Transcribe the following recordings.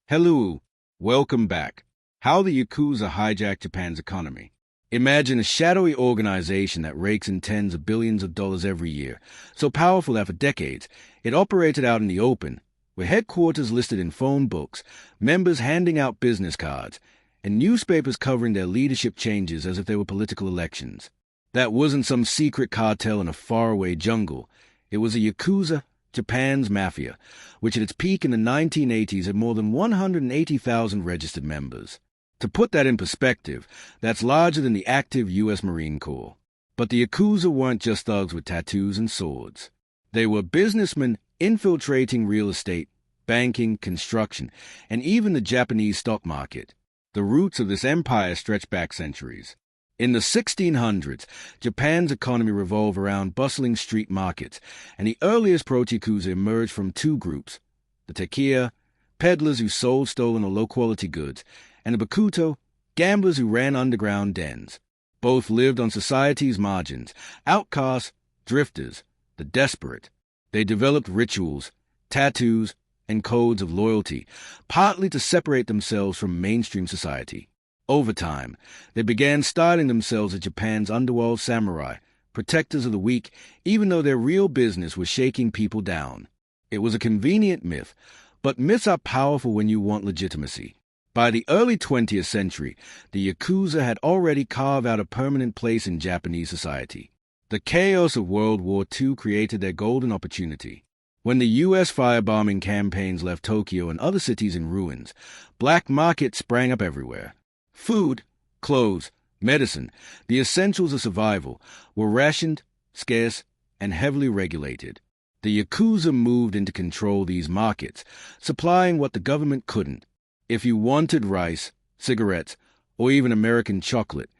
Hello, welcome back. How the Yakuza hijacked Japan's economy. Imagine a shadowy organization that rakes in tens of billions of dollars every year, so powerful that for decades it operated out in the open, with headquarters listed in phone books, members handing out business cards, and newspapers covering their leadership changes as if they were political elections. That wasn't some secret cartel in a faraway jungle. It was a Yakuza, Japan's mafia, which at its peak in the 1980s had more than 180,000 registered members. To put that in perspective, that's larger than the active U.S. Marine Corps. But the Yakuza weren't just thugs with tattoos and swords. They were businessmen infiltrating real estate, banking, construction, and even the Japanese stock market. The roots of this empire stretch back centuries. In the 1600s, Japan's economy revolved around bustling street markets, and the earliest pro-Yakuza emerged from two groups: the Tekiya, peddlers who sold stolen or low-quality goods, and the Bakuto, gamblers who ran underground dens. Both lived on society's margins, outcasts, drifters, the desperate. They developed rituals, tattoos, and codes of loyalty, partly to separate themselves from mainstream society. Over time, they began styling themselves as Japan's underworld samurai, protectors of the weak, even though their real business was shaking people down. It was a convenient myth, but myths are powerful when you want legitimacy. By the early 20th century, the Yakuza had already carved out a permanent place in Japanese society. The chaos of World War II created their golden opportunity. When the U.S. firebombing campaigns left Tokyo and other cities in ruins, black markets sprang up everywhere. Food, clothes, medicine, the essentials of survival, were rationed, scarce, and heavily regulated. The Yakuza moved in to control these markets, supplying what the government couldn't. If you wanted rice, cigarettes, or even American chocolate,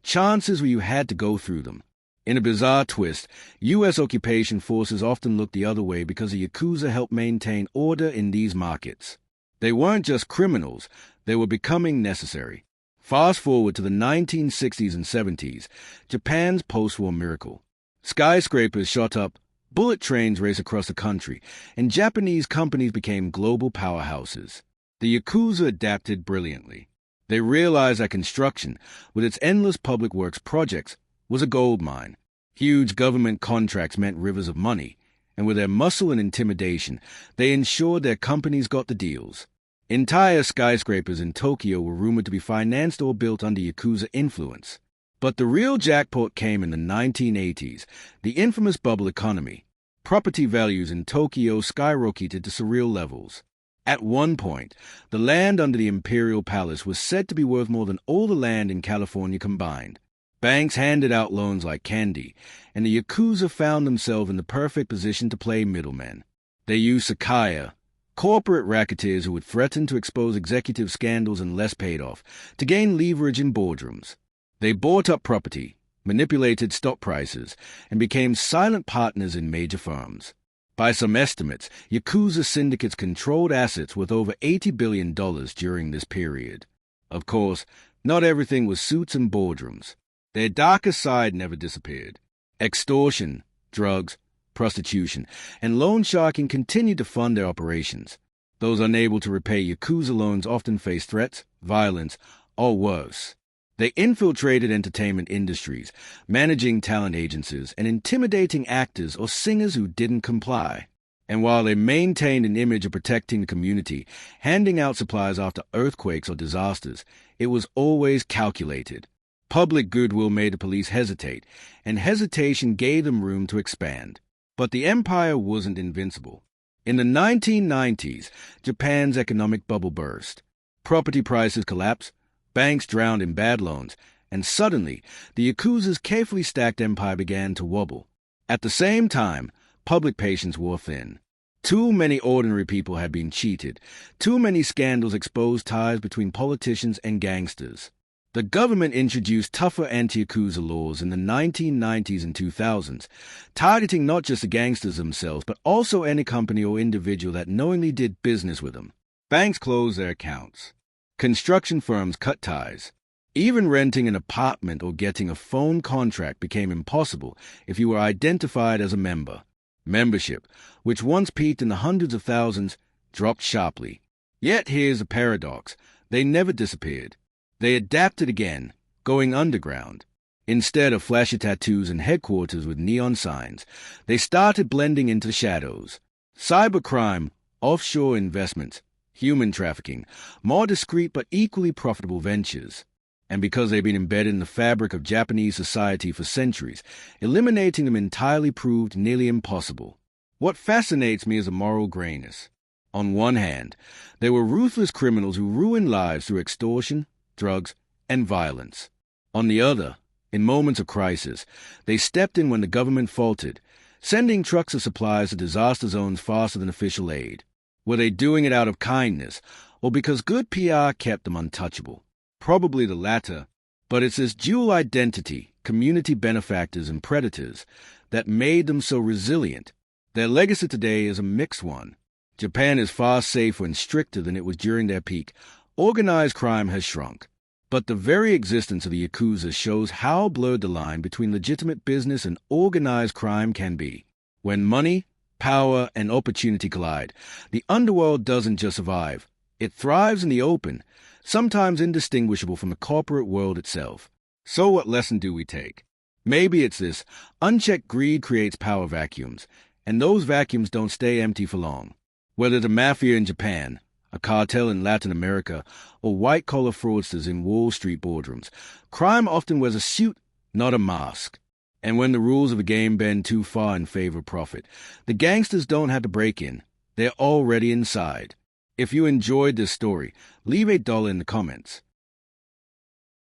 chances were you had to go through them. In a bizarre twist, U.S. occupation forces often looked the other way because the Yakuza helped maintain order in these markets. They weren't just criminals, they were becoming necessary. Fast forward to the 1960s and 70s, Japan's post-war miracle. Skyscrapers shot up, bullet trains raced across the country, and Japanese companies became global powerhouses. The Yakuza adapted brilliantly. They realized that construction, with its endless public works projects, was a gold mine. Huge government contracts meant rivers of money, and with their muscle and intimidation, they ensured their companies got the deals. Entire skyscrapers in Tokyo were rumored to be financed or built under Yakuza influence. But the real jackpot came in the 1980s, the infamous bubble economy. Property values in Tokyo skyrocketed to surreal levels. At one point, the land under the Imperial Palace was said to be worth more than all the land in California combined. Banks handed out loans like candy, and the Yakuza found themselves in the perfect position to play middlemen. They used Sakaya, corporate racketeers who would threaten to expose executive scandals unless paid off, to gain leverage in boardrooms. They bought up property, manipulated stock prices, and became silent partners in major firms. By some estimates, Yakuza syndicates controlled assets worth over $80 billion during this period. Of course, not everything was suits and boardrooms. Their darker side never disappeared. Extortion, drugs, prostitution, and loan sharking continued to fund their operations. Those unable to repay Yakuza loans often faced threats, violence, or worse. They infiltrated entertainment industries, managing talent agencies and intimidating actors or singers who didn't comply. And while they maintained an image of protecting the community, handing out supplies after earthquakes or disasters, it was always calculated. Public goodwill made the police hesitate, and hesitation gave them room to expand. But the empire wasn't invincible. In the 1990s, Japan's economic bubble burst. Property prices collapsed, banks drowned in bad loans, and suddenly, the Yakuza's carefully stacked empire began to wobble. At the same time, public patience wore thin. Too many ordinary people had been cheated. Too many scandals exposed ties between politicians and gangsters. The government introduced tougher anti-Yakuza laws in the 1990s and 2000s, targeting not just the gangsters themselves, but also any company or individual that knowingly did business with them. Banks closed their accounts. Construction firms cut ties. Even renting an apartment or getting a phone contract became impossible if you were identified as a member. Membership, which once peaked in the hundreds of thousands, dropped sharply. Yet here's a paradox. They never disappeared. They adapted again, going underground. Instead of flashy tattoos and headquarters with neon signs, they started blending into the shadows. Cybercrime, offshore investments, human trafficking, more discreet but equally profitable ventures. And because they've been embedded in the fabric of Japanese society for centuries, eliminating them entirely proved nearly impossible. What fascinates me is the moral grayness. On one hand, they were ruthless criminals who ruined lives through extortion, drugs, and violence. On the other, in moments of crisis, they stepped in when the government faltered, sending trucks of supplies to disaster zones faster than official aid. Were they doing it out of kindness, or because good PR kept them untouchable? Probably the latter, but it's this dual identity, community benefactors and predators, that made them so resilient. Their legacy today is a mixed one. Japan is far safer and stricter than it was during their peak. Organized crime has shrunk. But the very existence of the Yakuza shows how blurred the line between legitimate business and organized crime can be. When money, power, and opportunity collide, the underworld doesn't just survive. It thrives in the open, sometimes indistinguishable from the corporate world itself. So what lesson do we take? Maybe it's this: unchecked greed creates power vacuums, and those vacuums don't stay empty for long. Whether the mafia in Japan, a cartel in Latin America, or white-collar fraudsters in Wall Street boardrooms, crime often wears a suit, not a mask. And when the rules of the game bend too far in favor of profit, the gangsters don't have to break in. They're already inside. If you enjoyed this story, leave $8 in the comments.